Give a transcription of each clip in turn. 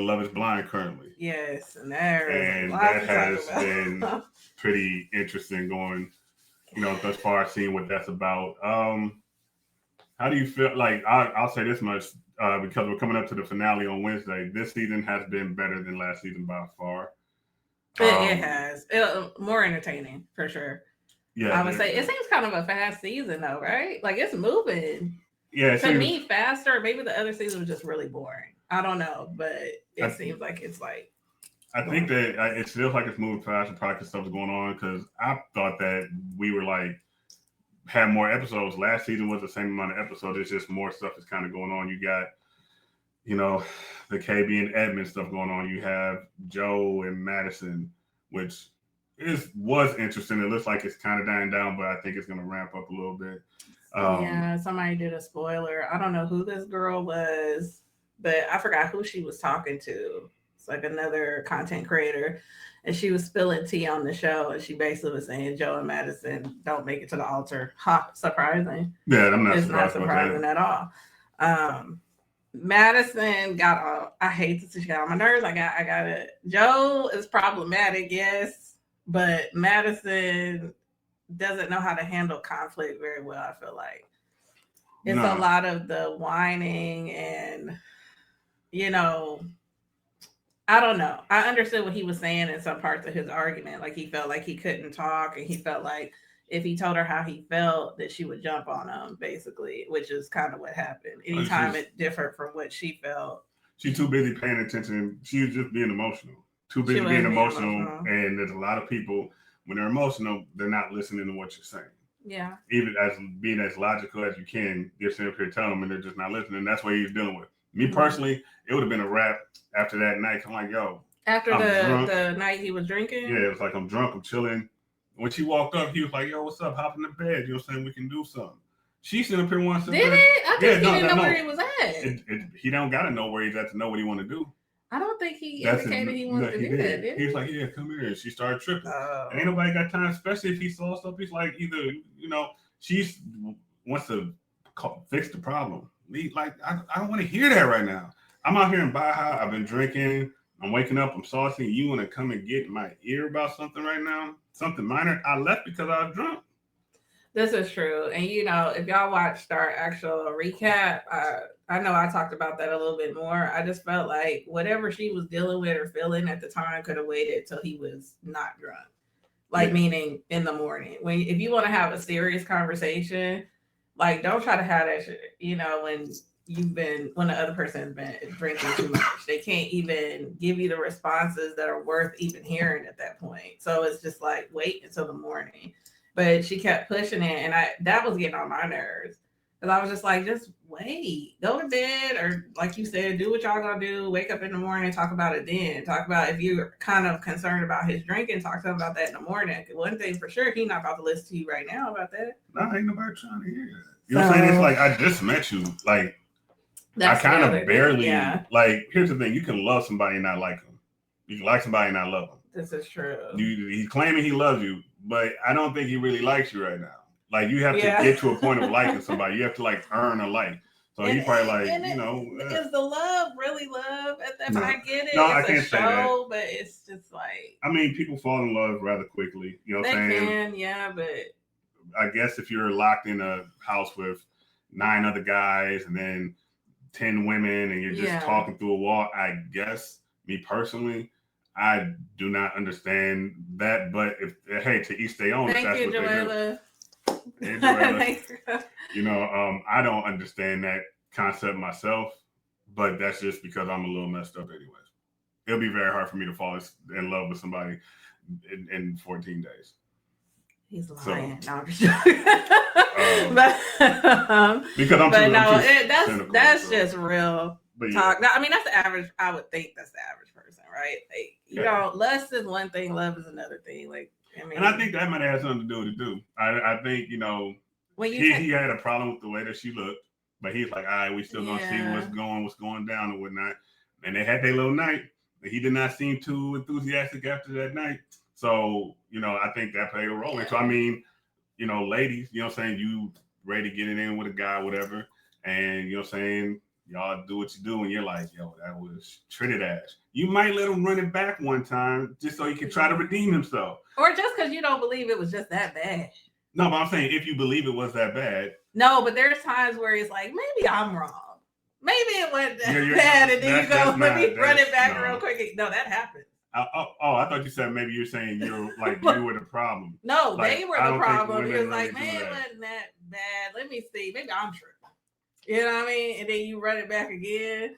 doing Love Is Blind currently. Yes, and there's a And lot that to has talk been about. pretty interesting going, thus far, seeing what that's about. How do you feel? Like, I'll say this much because we're coming up to the finale on Wednesday. This season has been better than last season by far. It has more entertaining for sure. Yeah, I would say it seems kind of a fast season though, right? Like it's moving. Yeah, to me faster. Maybe the other season was just really boring. I don't know, but it seems like it's like. I think that it feels like it's moving faster, probably because stuff's going on. Because I thought that we were like had more episodes. Last season was the same amount of episodes. It's just more stuff is kind of going on. You got, the KB and Edmund stuff going on. You have Joe and Madison, which was interesting. It looks like it's kind of dying down, but I think it's going to ramp up a little bit. Yeah, somebody did a spoiler. I don't know who this girl was, but I forgot who she was talking to. It's like another content creator, and she was spilling tea on the show, and she basically was saying Joe and Madison don't make it to the altar. Ha, surprising. Yeah, I'm not it's surprised not surprising at all. Madison got on. I hate to see she got on my nerves. I got it. Joe is problematic, yes, but Madison doesn't know how to handle conflict very well. I feel like it's a lot of the whining and I don't know. I understood what he was saying in some parts of his argument. Like he felt like he couldn't talk, and he felt like if he told her how he felt, that she would jump on him, basically, which is kind of what happened. Anytime it differed from what she felt. She's too busy paying attention. She was just being emotional. Too busy being emotional. And there's a lot of people, when they're emotional, they're not listening to what you're saying. Yeah. Even as being as logical as you can, you're sitting up here telling them, and they're just not listening. That's what he's dealing with. Me personally, it would have been a wrap after that night. I'm like, yo. After the night he was drinking? Yeah, it was like, I'm drunk, I'm chilling. When she walked up, he was like, yo, what's up? Hop in the bed. You know what I'm saying? We can do something. She's sitting up here once. Did it? I think he didn't know where he was at. He don't got to know where he's at to know what he want to do. I don't think he indicated he wanted to do that, did he? He was like, yeah, come here. And she started tripping. Ain't nobody got time, especially if he saw stuff. He's like, either, she wants to fix the problem. Like, I don't want to hear that right now. I'm out here in Baja. I've been drinking. I'm waking up. I'm saucy. You want to come and get my ear about something right now? Something minor? I left because I was drunk. This is true. And, if y'all watched our actual recap, I know I talked about that a little bit more. I just felt like whatever she was dealing with or feeling at the time could have waited till he was not drunk. Like, meaning in the morning. If you want to have a serious conversation, like, don't try to have that shit, when the other person's been drinking too much. They can't even give you the responses that are worth even hearing at that point. So it's just like, wait until the morning. But she kept pushing it, and that was getting on my nerves. Because I was just like, just wait. Go to bed, or like you said, do what y'all gonna do. Wake up in the morning, talk about it then. Talk about if you're kind of concerned about his drinking, talk to him about that in the morning. One thing for sure, he's not about to listen to you right now about that. No, ain't nobody trying to hear that. You know what I'm saying? It's like, I just met you. Like, I kind of barely, like, here's the thing. You can love somebody and not like them. You can like somebody and not love them. This is true. He's claiming he loves you, but I don't think he really likes you right now. Like, you have to get to a point of liking somebody. You have to, like, earn a like. So he's probably like, Is the love really love at that point? I get it. No, it's I can't say that. But it's just like. I mean, people fall in love rather quickly. You know what I'm saying? They can, yeah, but. I guess if you're locked in a house with 9 other guys and then 10 women and you're just talking through a wall, I guess, me personally, I do not understand that. But to each their own. Thank you, Joella. Hey, Joella. I don't understand that concept myself, but that's just because I'm a little messed up anyways. It'll be very hard for me to fall in love with somebody in 14 days. He's lying. No, I'm just joking. Because that's just real talk. I mean, that's the average. I would think that's the average person, right? Like, lust is one thing, love is another thing. Like, I mean, and I think that might have something to do with it too. I think he had a problem with the way that she looked, but he's like, all right, we still gonna see what's going down and whatnot. And they had their little night. He did not seem too enthusiastic after that night. So, I think that played a role. So, I mean, ladies, you know what I'm saying? You ready to get it in with a guy, whatever. And, you know what I'm saying? y'all do what you do, and you're like, yo, that was treated ass. You might let him run it back one time just so he can try to redeem himself. Or just because you don't believe it was just that bad. No, but I'm saying if you believe it was that bad. No, but there's times where it's like, maybe I'm wrong. Maybe it went that bad, and then you go, let me run it back real quick. No, that happened. I thought you said maybe you're saying you're like you were the problem. No, like, they were the problem. He was like, man, it wasn't that bad. Let me see. Maybe I'm tripping. You know what I mean? And then you run it back again.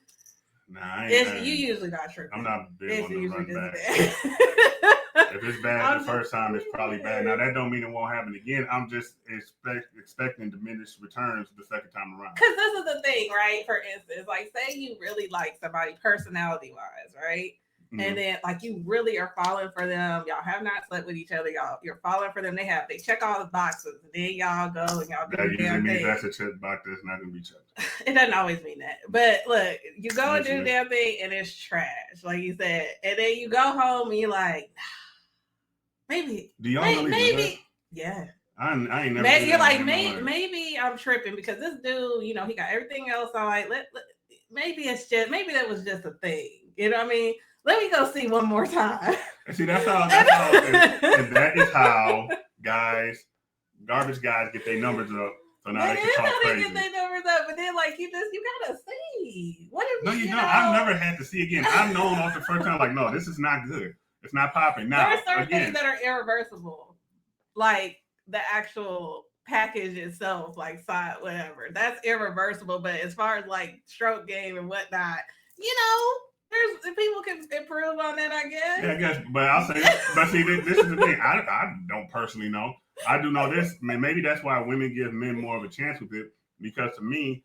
Nah, you usually not tripping. I'm not big on the run back. If it's bad the first time, it's probably bad. Now that don't mean it won't happen again. I'm just expecting diminished returns the second time around. Because this is the thing, right? For instance, like say you really like somebody personality wise, right? Mm-hmm. And then like you really are falling for them. Y'all have not slept with each other. You're falling for them. They check all the boxes, and then y'all go and y'all do the damn thing. That's a check box that's not gonna be checked. It doesn't always mean that. But look, you go and do the damn thing, and it's trash, like you said. And then you go home and you're like, maybe. Do y'all really do that? Yeah. I ain't never. You're like, maybe I'm tripping because this dude, you know, he got everything else on. Like, maybe that was just a thing. You know what I mean? Let me go see one more time. See, that's how and that is how garbage guys get their numbers up. So now they can talk crazy. Get their numbers up, but then like you gotta see. What if you know? I've never had to see again. I've known off the first time, like, no, this is not good. It's not popping. Now, there are certain things that are irreversible, like the actual package itself, like side whatever. That's irreversible. But as far as like stroke game and whatnot, you know. People can improve on that, I guess. Yeah, I guess. But I'll say, but see, this is the thing. I don't personally know. I do know this. Maybe that's why women give men more of a chance with it. Because to me,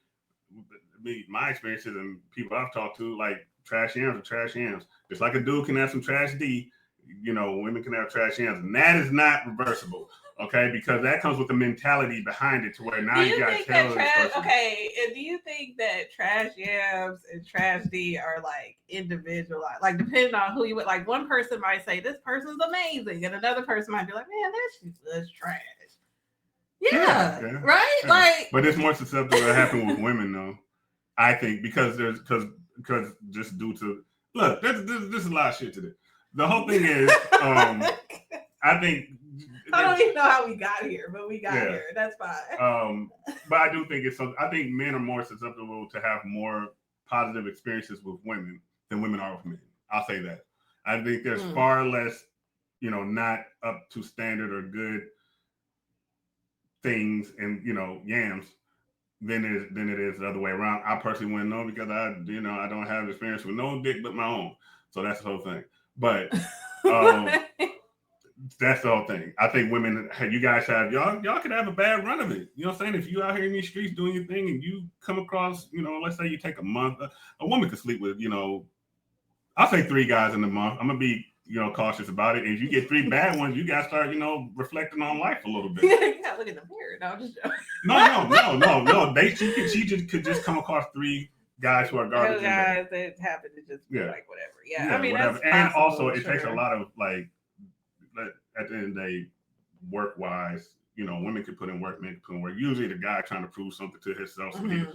my experiences and people I've talked to, like trash yams are trash yams. Just like a dude can have some trash D, you know, women can have trash yams, and that is not reversible. Okay, because that comes with the mentality behind it to where now you got to tell this person. Okay, and do you think that trash yams and trash D are like individualized? Like depending on who you would like, one person might say this person's amazing, and another person might be like, man, that's trash. Yeah. Right? Yeah. Like, but it's more susceptible to happen with women though. I think because just due to look, there's a lot of shit to this. The whole thing is, I think. I don't even know how we got here, but we got here. That's fine. But I do think I think men are more susceptible to have more positive experiences with women than women are with men. I'll say that. I think there's far less, you know, not up to standard or good things and, you know, yams than it is the other way around. I personally wouldn't know because I don't have experience with no dick but my own. So that's the whole thing. But that's the whole thing. I think women, you guys have y'all could have a bad run of it. You know what I'm saying? If you out here in these streets doing your thing and you come across, you know, let's say you take a month, a woman could sleep with, you know, I'll say 3 guys in a month. I'm gonna be, you know, cautious about it. And if you get 3 bad ones, you gotta start, you know, reflecting on life a little bit. You gotta look in the mirror. No, I'm just joking. No. She could just come across 3 guys who are garbage. Those guys that happen to just be like whatever. Yeah, I mean whatever. That's and also it takes a lot of like. At the end of the day, work wise, you know, women can put in work, men can put in work. Usually the guy trying to prove something to himself. So you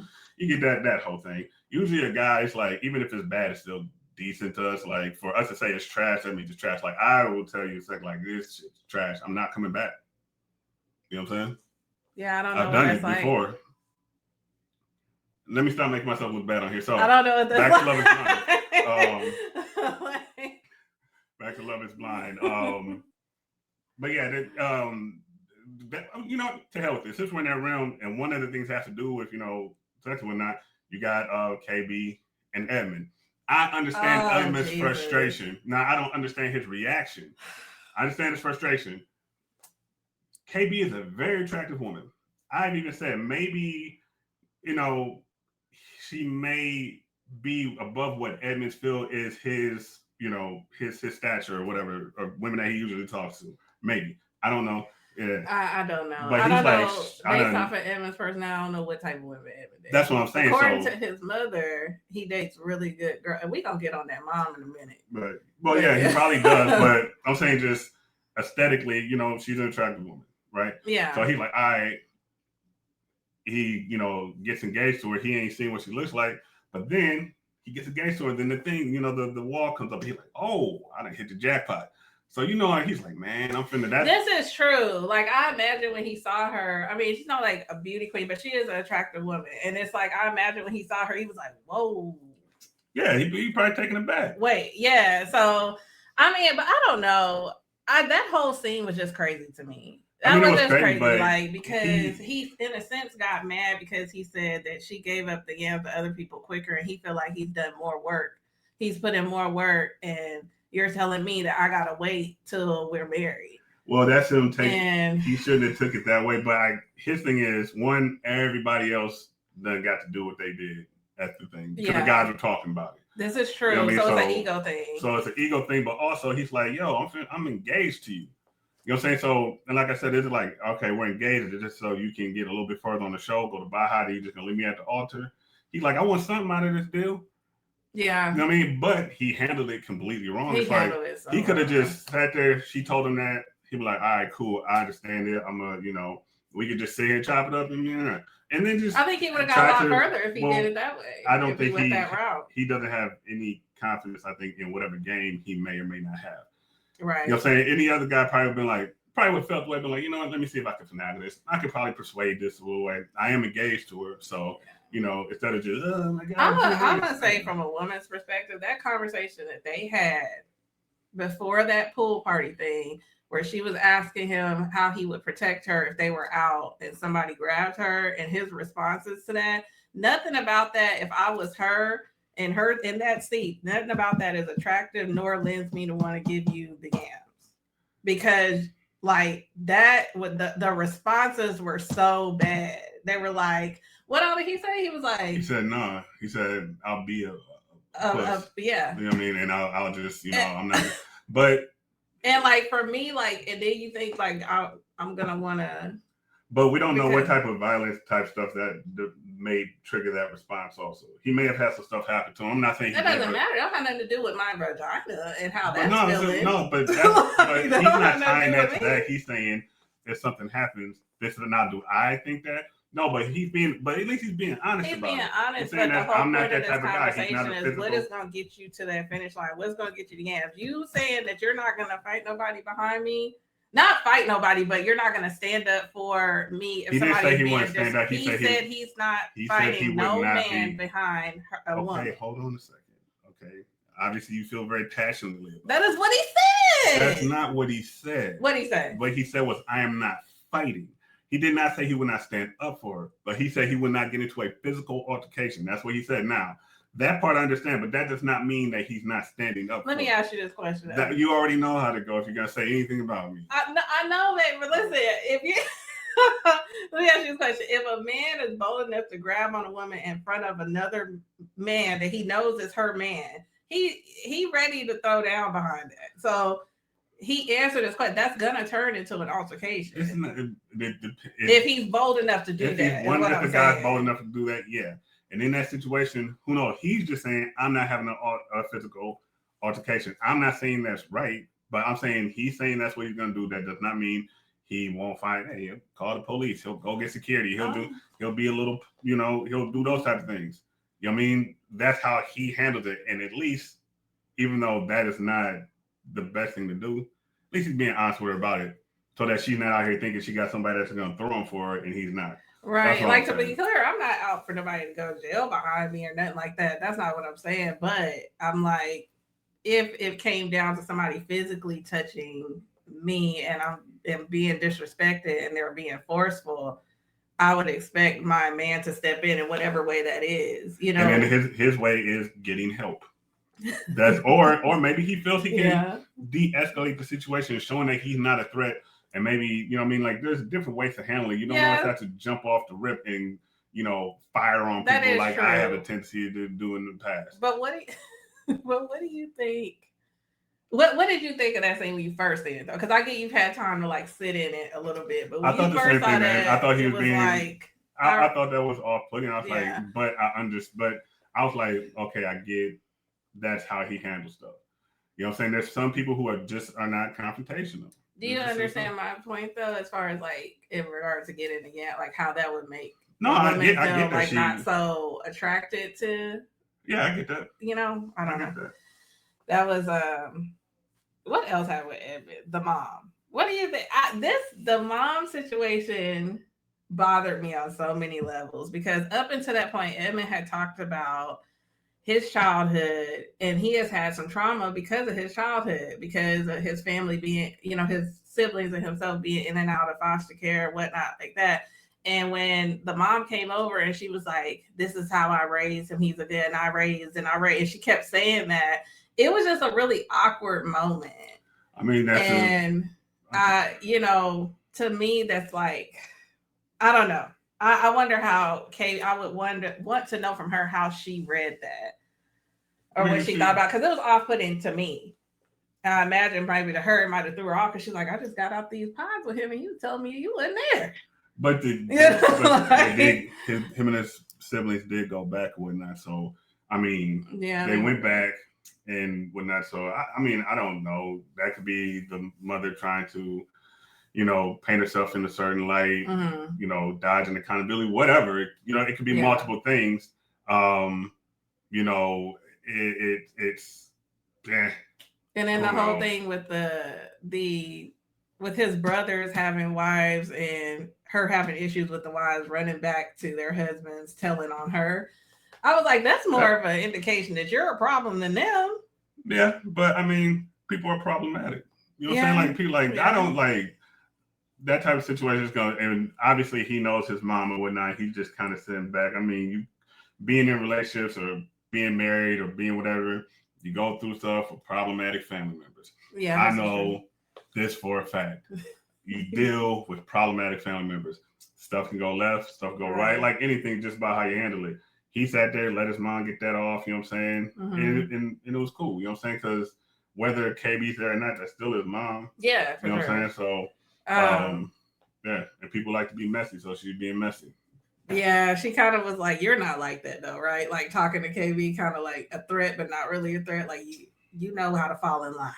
get that whole thing. Usually a guy's like, even if it's bad, it's still decent to us. Like for us to say it's trash, that means it's trash. Like I will tell you, it's like this shit's trash. I'm not coming back. You know what I'm saying? Yeah, I don't know. I've done it before. Let me stop making myself look bad on here. So I don't know what back to Love Is Blind. Back to Love Is Blind. But yeah, you know, to hell with this. Since we're in that realm, and one of the things has to do with, you know, sex and whatnot, you got KB and Edmund. I understand Edmund's frustration. Now, I don't understand his reaction. I understand his frustration. KB is a very attractive woman. I've even said maybe, you know, she may be above what Edmonds feel is his, you know, his stature or whatever, or women that he usually talks to. Maybe. I don't know. Yeah. I don't know. But I don't know. Based off of Edmund's personality, I don't know what type of women Edmund dates. That's what I'm saying. According to his mother, he dates really good girls. And we gonna get on that mom in a minute. But yeah, he probably does. But I'm saying just aesthetically, you know, she's an attractive woman, right? Yeah. So he's like, all right. He, you know, gets engaged to her. He ain't seen what she looks like. But then he gets engaged to her. Then the thing, the wall comes up. He's like, oh, I done hit the jackpot. So he's like, man, I'm finna that. This is true. Like I imagine when he saw her. I mean, she's not like a beauty queen, but she is an attractive woman. And it's like I imagine when he saw her, he was like, whoa. Yeah, he probably taken it back. Wait, yeah. So I mean, but I don't know. That whole scene was just crazy to me. That was just crazy, like because he, in a sense, got mad because he said that she gave up the yams to other people quicker, and he feel like he's done more work. He's put in more work, and you're telling me that I gotta wait till we're married. Well, that's him taking. He shouldn't have took it that way. But his thing is, one, everybody else done got to do what they did at the thing. Because the guys were talking about it. This is true. So it's an ego thing. So it's an ego thing, but also he's like, yo, I'm engaged to you. You know what I'm saying? So, and like I said, it's like, okay, we're engaged. It's just so you can get a little bit further on the show, go to Baja, you just gonna leave me at the altar. He's like, I want something out of this deal. Yeah. You know what I mean? But he handled it completely wrong. He could have just sat there. She told him that. He'd be like, all right, cool. I understand it. We could just sit here and chop it up and then just. I think he would have got a lot further if he did it that way. I don't think he went that route. He doesn't have any confidence, I think, in whatever game he may or may not have. Right. You know what I'm saying? Any other guy probably would have felt the way, been like, you know what, let me see if I can finagle this. I could probably persuade this a little way. I am engaged to her, so instead of just, oh my God. I'm gonna say from a woman's perspective, that conversation that they had before that pool party thing, where she was asking him how he would protect her if they were out and somebody grabbed her, and his responses to that, nothing about that, if I was her and her in that seat, nothing about that is attractive nor lends me to want to give you the yams. Because like that, with the responses were so bad. They were like, what all did he say? He was like, he said, no. He said, I'll be a yeah. You know what I mean? And I'll just, I'm not, but. And like for me, like, and then you think like I'm gonna want to. But we don't know what type of violence type stuff that may trigger that response. Also, he may have had some stuff happen to him. I'm not saying that doesn't matter. That has nothing to do with my vagina and how that's feeling. But he's not tying that to that. He's saying if something happens, this is not. Do I think that? No, but at least he's being honest about it. He's being honest, but the whole point of this conversation is what is going to get you to that finish line? What's going to get you the yams? You saying that you're not going to fight nobody behind me? Not fight nobody, but you're not going to stand up for me if somebody's being disrespectful. He said he's not fighting no man behind a woman. Okay, hold on a second. Okay, obviously you feel very passionately about that. Is what he said. That's not what he said. What he said? What he said was, I am not fighting. He did not say he would not stand up for her, but he said he would not get into a physical altercation. That's what he said. Now, that part I understand, but that does not mean that he's not standing up. Let me ask you this question. You already know how to go if you're going to say anything about me. I know that, but listen, if you let me ask you this question. If a man is bold enough to grab on a woman in front of another man that he knows is her man, he ready to throw down behind that. So he answered his question. That's gonna turn into an altercation. If he's bold enough to do that. If the guy's bold enough to do that, yeah. And in that situation, who knows? He's just saying, I'm not having a physical altercation. I'm not saying that's right, but I'm saying he's saying that's what he's gonna do. That does not mean he won't fight. Hey, he'll call the police. He'll go get security. He'll be a little, he'll do those type of things. You know what I mean? That's how he handled it. And at least, even though that is not the best thing to do, at least he's being honest with her about it, so that she's not out here thinking she got somebody that's going to throw him for her, and he's not. Right. Like, to be clear, I'm not out for nobody to go to jail behind me or nothing like that. That's not what I'm saying. But I'm like, if it came down to somebody physically touching me and I'm being disrespected and they're being forceful, I would expect my man to step in whatever way that is, And then his way is getting help. That's or maybe he feels he can de-escalate the situation, showing that he's not a threat. And maybe, like there's different ways to handle it. You don't always have to jump off the rip and, fire on people like true. I have a tendency to do in the past. But what do you think? What did you think of that scene when you first seen it, though? Because I get you've had time to like sit in it a little bit. But when I thought you the first same saw thing, that, I thought he was being like I thought that was off-putting. I was like, but I was like, okay, I get that's how he handles stuff. You know what I'm saying? There's some people who are not confrontational. Do you understand my point though, as far as like in regards to getting again, like how that would make I get that like not so attracted to Yeah, I get that. You know, I don't know. That. That was what else happened with Edmund? The mom. What do you think? The mom situation bothered me on so many levels because up until that point, Edmund had talked about his childhood and he has had some trauma because of his childhood, because of his family being, you know, his siblings and himself being in and out of foster care and whatnot like that. And when the mom came over and she was like, "This is how I raised him. He's a dad, and I raised, and she kept saying that. It was just a really awkward moment. I mean, you know, to me, that's like, I don't know. I wonder how Kate. I would want to know from her how she read that, or what she thought about, because it was off-putting to me. I imagine probably to her it might have threw her off because she's like, I just got out these pods with him, and you told me you wasn't there. But him and his siblings did go back and whatnot. So I mean, they went back and whatnot. So I mean, I don't know. That could be the mother trying to, you know, paint herself in a certain light. Mm-hmm. You know, dodging accountability, whatever. You know, it could be multiple things. You know, it's. And then the whole thing with with his brothers having wives and her having issues with the wives running back to their husbands telling on her. I was like, that's more of an indication that you're a problem than them. Yeah, but I mean, people are problematic. You know what I'm saying? Like, people like, I don't like that type of situation is going to, and obviously he knows his mom and whatnot. He's just kind of sitting back. I mean, you being in relationships or being married or being whatever, you go through stuff with problematic family members. Yeah, I know this for a fact. You deal with problematic family members. Stuff can go left, stuff go right, like anything, just by how you handle it. He sat there, let his mom get that off, you know what I'm saying? Mm-hmm. And it was cool, you know what I'm saying? Because whether KB's there or not, that's still his mom. Yeah, you know what I'm saying? So, yeah, and people like to be messy, so she's being messy. Yeah, she kind of was like, "You're not like that, though, right?" Like talking to KB, kind of like a threat, but not really a threat. Like you know how to fall in line,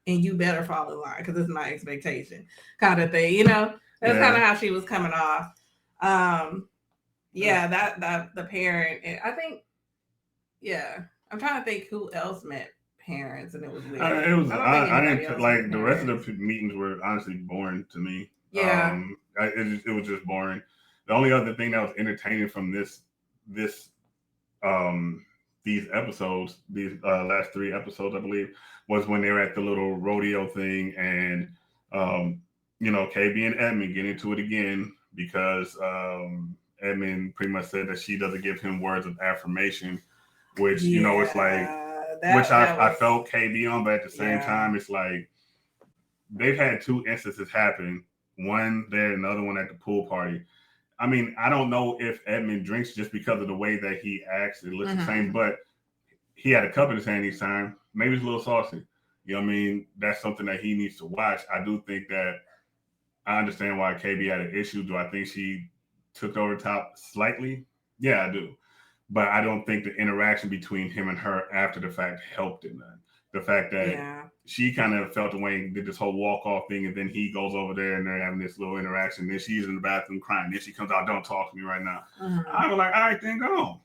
and you better fall in line because it's my expectation, kind of thing. You know, that's kind of how she was coming off. That the parent, and I think, I'm trying to think who else met parents, and it was weird. I didn't like the rest of the meetings were honestly boring to me. Yeah, it was just boring. The only other thing that was entertaining from these episodes, these last 3 episodes, I believe, was when they were at the little rodeo thing, and you know, KB and Edmund get into it again because Edmund pretty much said that she doesn't give him words of affirmation, which you know, it's like, I felt KB on, but at the same time, it's like they've had 2 instances happen. One there, another one at the pool party. I mean, I don't know if Edmund drinks just because of the way that he acts. It looks the same, but he had a cup in his hand each time. Maybe he's a little saucy. You know what I mean? That's something that he needs to watch. I do think that I understand why KB had an issue. Do I think she took over top slightly? Yeah, I do. But I don't think the interaction between him and her after the fact helped in that. The fact that she kind of felt the way, did this whole walk-off thing, and then he goes over there and they're having this little interaction. Then she's in the bathroom crying. Then she comes out, "Don't talk to me right now." I was like, all right, then go on.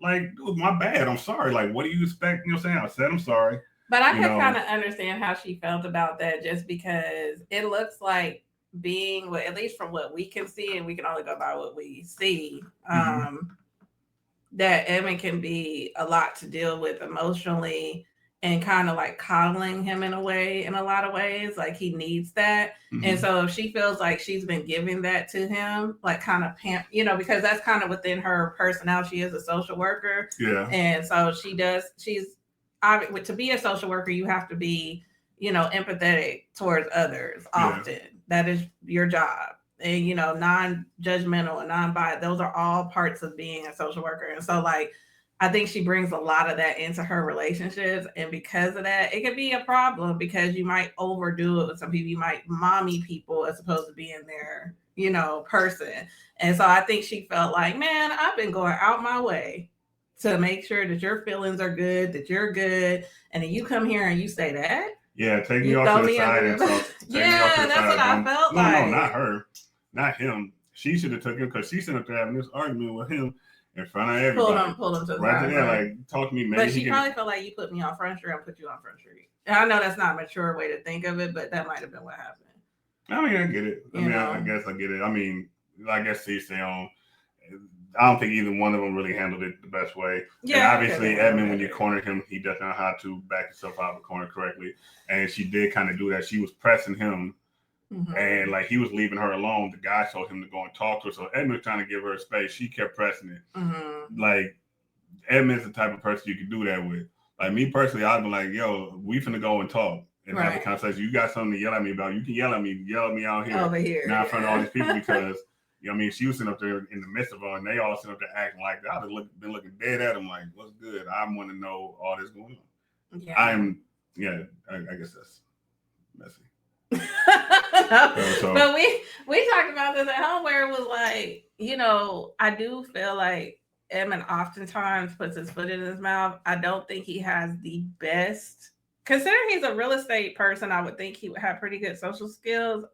Like, dude, my bad. I'm sorry. Like, what do you expect? You know what I'm saying? I said I'm sorry. But I could kind of understand how she felt about that, just because it looks like being, at least from what we can see, and we can only go by what we see, that Edmund can be a lot to deal with emotionally, and kind of like coddling him in a lot of ways, like he needs that. And so if she feels like she's been giving that to him, like kind of because that's kind of within her personality. She is a social worker. Yeah. And so to be a social worker, you have to be, empathetic towards others often. Yeah. That is your job. And, non-judgmental and non-biased, those are all parts of being a social worker. And so like, I think she brings a lot of that into her relationships. And because of that, it can be a problem because you might overdo it with some people. You might mommy people as opposed to being their, person. And so I think she felt like, man, I've been going out my way to make sure that your feelings are good, that you're good. And then you come here and you say that. Yeah, take me off to the side and talk. Yeah, that's what I felt like. No, not her. Not him. She should have took him because she's sitting up there having this argument with him. in front of everybody. Pulled him to the right side. there, like talk to me. Maybe but she probably felt like you put me on Front Street, I'll put you on Front Street. And I know that's not a mature way to think of it, but that might have been what happened. I mean, I get it. I guess I get it. I mean, I guess he's on. I don't think either one of them really handled it the best way. Yeah, and obviously, Edmund, when you cornered him, he doesn't know how to back himself out of the corner correctly. And she did kind of do that. She was pressing him, and like he was leaving her alone. The guy told him to go and talk to her. So Edmund was trying to give her space. She kept pressing it. Like Edmund's the type of person you can do that with. Like me personally, I'd be like, "Yo, we finna go and talk and have a conversation. You got something to yell at me about? You can yell at me out here, over here, not in front of all these people because." You know what I mean? She was sitting up there in the midst of her, and they all sitting up there acting like that. I've been looking dead at them like, what's good? I want to know all this going on. Yeah. I guess that's messy. But we talked about this at home where it was like, I do feel like Edmund oftentimes puts his foot in his mouth. I don't think he has the best, considering he's a real estate person, I would think he would have pretty good social skills.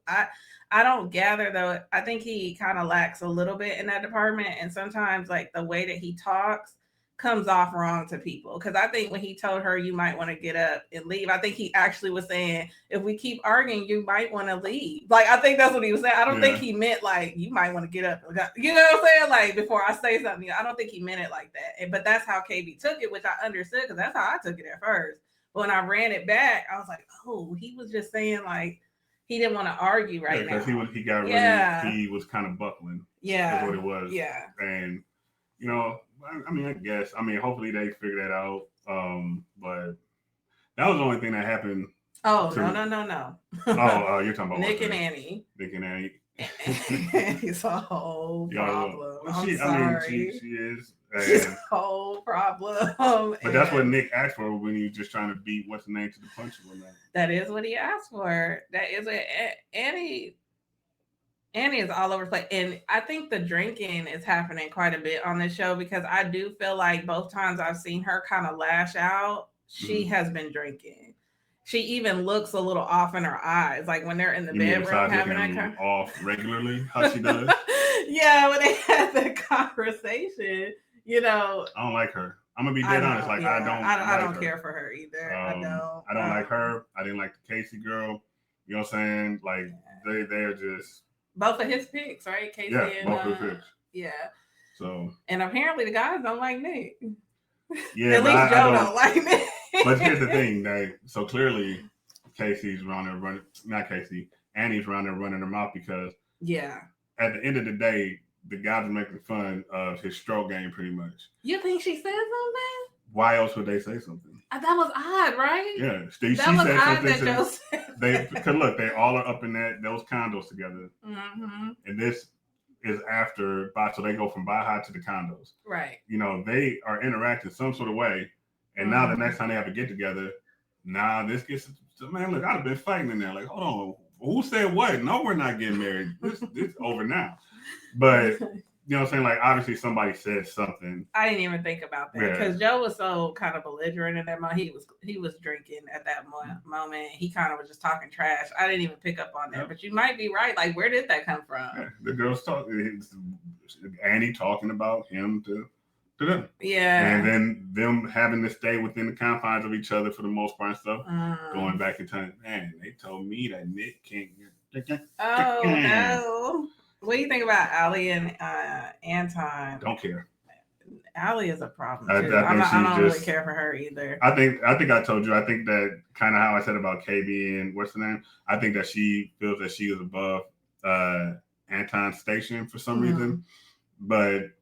I don't gather though. I think he kind of lacks a little bit in that department. And sometimes like the way that he talks comes off wrong to people. Cause I think when he told her you might want to get up and leave, I think he actually was saying, if we keep arguing, you might want to leave. Like, I think that's what he was saying. I don't think he meant like, you might want to get up. You know what I'm saying? Like before I say something, I don't think he meant it like that. But that's how KB took it, which I understood because that's how I took it at first. But when I ran it back, I was like, oh, he was just saying like, he didn't want to argue now. Because he got really, he was kind of buckling. Yeah. That's what it was. Yeah. And, I mean, I guess, hopefully they figure that out. But that was the only thing that happened. Oh, no. You're talking about Nick and Annie. Nick and Annie. It's a whole problem. I'm sorry. She is. She's a whole problem. But that's what Nick asked for when he was just trying to beat what's the name to the punch. That is what he asked for. That is what Annie is all over the place. And I think the drinking is happening quite a bit on this show because I do feel like both times I've seen her kind of lash out, she has been drinking. She even looks a little off in her eyes, like when they're in the bedroom having that kind off regularly. How she does? Yeah, when they had the conversation, I don't like her. I'm gonna be dead honest. Like I don't care for her either. I don't like her. I didn't like the Casey girl. You know what I'm saying? Like they're just both of his picks, right? Casey and both of his picks. Yeah. So and apparently the guys don't like Nick. Yeah, at least Joe don't like Nick. But here's the thing, so clearly Casey's around there running, not Casey, Annie's around there running her mouth because at the end of the day, the guys are making fun of his stroke game pretty much. You think she said something? Why else would they say something? That was odd, right? Yeah, she said something. That Joe said. Because look, they all are up in those condos together, and this is after so they go from Baja to the condos. Right. They are interacting some sort of way. And now the next time they have to get together, this gets, man, look, I'd have been fighting in there. Like, hold on, who said what? No, we're not getting married. This over now. But, you know what I'm saying? Like, obviously somebody said something. I didn't even think about that because Joe was so kind of belligerent in that moment. He was drinking at that moment. He kind of was just talking trash. I didn't even pick up on that. But you might be right. Like, where did that come from? Yeah, the girls talking, Annie talking about him to them. Yeah. And then them having to stay within the confines of each other for the most part and stuff. Going back in time. Man, they told me that Nick can't get. Oh, no. What do you think about Allie and Anton? Don't care. Allie is a problem too. I don't really care for her either. I think I told you. I think that kind of how I said about KB and what's the name. I think that she feels that she is above Anton's station for some reason. But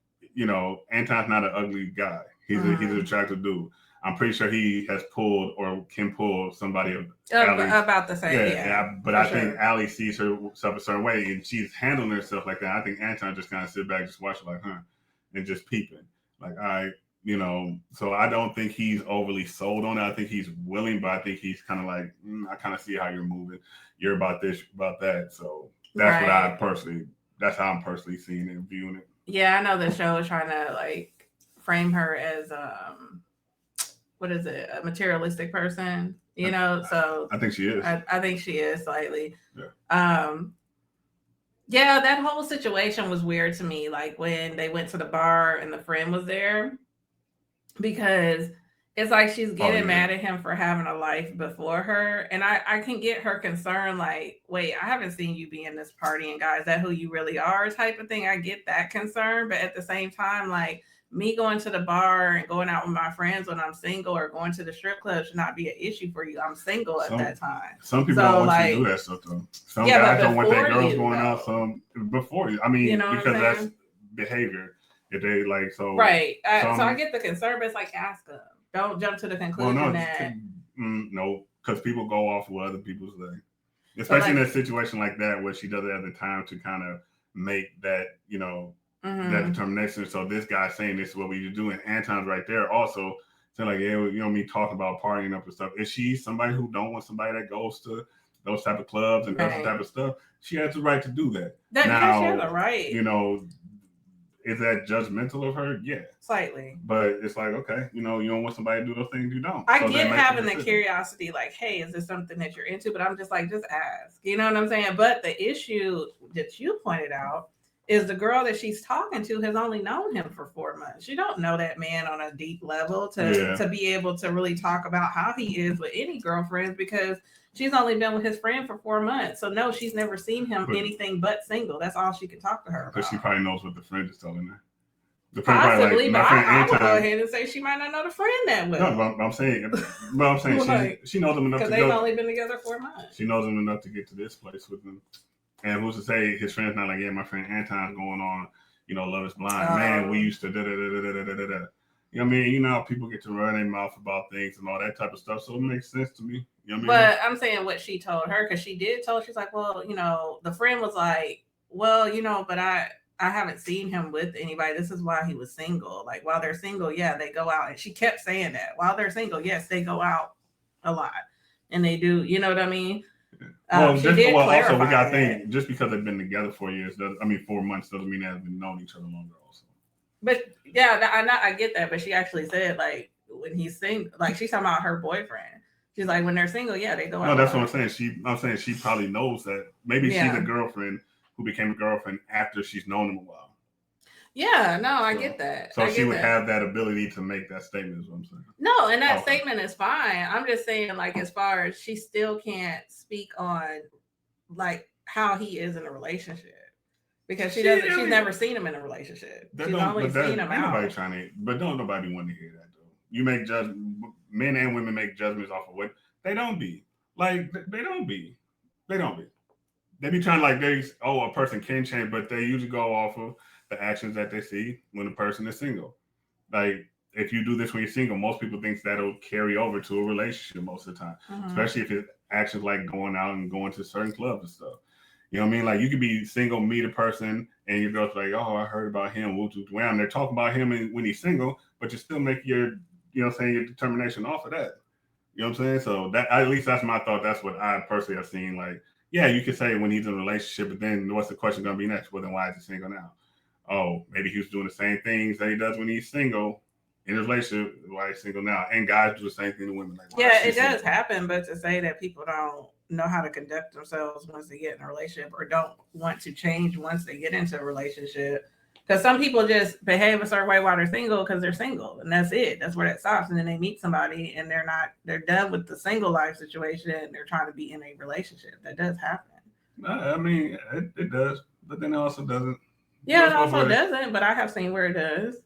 Anton's not an ugly guy. He's an attractive dude. I'm pretty sure he has pulled or can pull somebody about the same. Yeah. But I think Allie sees herself a certain way, and she's handling herself like that. I think Anton just kind of sit back, just watch her like, and just peeping. Like, so I don't think he's overly sold on it. I think he's willing, but I think he's kind of like, I kind of see how you're moving. You're about this, about that. So that's that's how I'm personally seeing it and viewing it. Yeah, I know the show is trying to like frame her as what is it, a materialistic person, so I think she is. I think she is slightly. Yeah. Yeah, that whole situation was weird to me. Like when they went to the bar and the friend was there, because it's like she's Oh getting yeah. mad at him for having a life before her. And I can get her concern, like, wait, I haven't seen you be in this party, and guys, is that who you really are, type of thing. I get that concern, but at the same time, like, me going to the bar and going out with my friends when I'm single, or going to the strip club, should not be an issue for you. I'm single at that time. Some people don't So want you to do like, that stuff though. Some yeah, guys but don't want their before girls you going out. though, Some before you. I you mean, know what I'm because that's saying? behavior. If they like so Right. So I some. get the concern, but it's like, ask them. Don't jump to the Well, conclusion no, that. no, because people go off what other people say, So especially in like, a situation like that where she doesn't have the time to kind of make that, that mm-hmm. determination. So this guy saying this is what we do, and Anton's right there also saying like, yeah, me talking about partying up and stuff. Is she somebody who don't want somebody that goes to those type of clubs and does that Right. type of stuff? She has the right to do that. That, yeah, she has Now, a right. is that judgmental of her? Yeah. Slightly. But it's like, okay, you don't want somebody to do those things, you don't. I So get then make the having the decision. curiosity, like, hey, is this something that you're into? But I'm just like, just ask. You know what I'm saying? But the issue that you pointed out is the girl that she's talking to has only known him for 4 months. You don't know that man on a deep level Yeah. to be able to really talk about how he is with any girlfriends, because she's only been with his friend for 4 months. So no, she's never seen him anything but single. That's all she can talk to her But she about. probably knows what the friend is telling her. The friend probably like Possibly, but my friend I would go Anton. ahead and say she might not know the friend that No, well. but I'm saying Like, she knows him enough because to they've go. only been together 4 months. She knows him enough to get to this place with him. And who's to say his friend's not like, yeah, my friend Anton's going on, Love is Blind. Man, we used to da da da da da da da da. You know what I mean? You know how people get to run their mouth about things and all that type of stuff. So it makes sense to me. You know what I mean? But I'm saying what she told her, because she did tell her, she's like, well, the friend was like, well, but I haven't seen him with anybody. This is why he was single. Like, while they're single, yeah, they go out. And she kept saying that. While they're single, yes, they go out a lot. And they do, you know what I mean? She did Also we clarify got to that. think just because they've been together 4 years, 4 months doesn't mean they've been known each other longer. Also, But yeah, I get that. But she actually said, like, when he's single, like, she's talking about her boyfriend. She's like, when they're single, yeah, they go out. no, that's what I'm saying. I'm saying she probably knows that. Maybe she's a girlfriend who became a girlfriend after she's known him a while. Yeah, no, I get that. So she would have that ability to make that statement, is what I'm saying. No, and that statement is fine. I'm just saying, like, as far as she still can't speak on, like, how he is in a relationship. Because she's never seen him in a relationship. She's only seen him out. Nobody trying to, but don't nobody want to hear that though. You make men and women make judgments off of what they don't be. Like they don't be. They be trying like a person can change, but they usually go off of the actions that they see when a person is single. Like if you do this when you're single, most people think that'll carry over to a relationship most of the time, especially if it's actions like going out and going to certain clubs and stuff. You know what I mean? Like you could be single, meet a person, and your girl's like, "Oh, I heard about him." And they're talking about him when he's single, but you still make your, your determination off of that. You know what I'm saying? So that at least that's my thought. That's what I personally have seen. Like, yeah, you could say when he's in a relationship, but then what's the question going to be next? Well, then why is he single now? Oh, maybe he was doing the same things that he does when he's single in his relationship. Why he's single now? And guys do the same thing to women. Like, yeah, it does happen, but to say that people don't know how to conduct themselves once they get in a relationship, or don't want to change once they get into a relationship, because some people just behave a certain way while they're single because they're single, and that's it. That's where that stops. And then they meet somebody and they're done with the single life situation and they're trying to be in a relationship. That does happen. I mean, it does, but then it also doesn't. Yeah, it also doesn't, but I have seen where it does.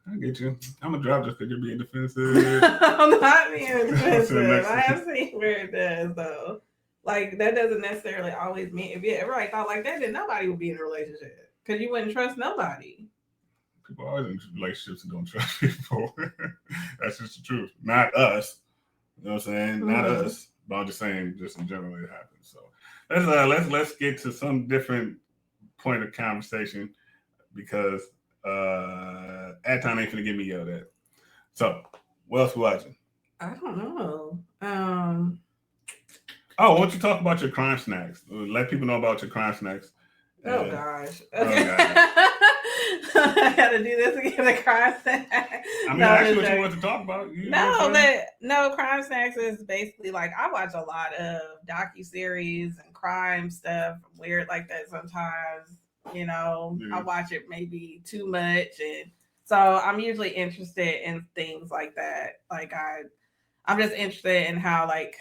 I get you. I'm gonna drop just because you're being defensive. I'm not being defensive. I have seen where it does, though. Like, that doesn't necessarily always mean, if you ever thought like that, then nobody would be in a relationship because you wouldn't trust nobody. People are always in relationships and don't trust people. That's just the truth. Not us. You know what I'm saying? Not us. But I'm just saying, just in general, it happens. So let's get to some different point of conversation, because Anton ain't finna get me yelled at. So, what else we watching? I don't know. Oh, why don't you talk about your crime snacks? Let people know about your crime snacks. Oh gosh. Okay. I gotta do this again. The crime snacks. I mean, that's what you want to talk about. Crime snacks is basically like I watch a lot of docuseries and crime stuff, weird like that sometimes. I watch it maybe too much, and so I'm usually interested in things like that. Like I'm just interested in how like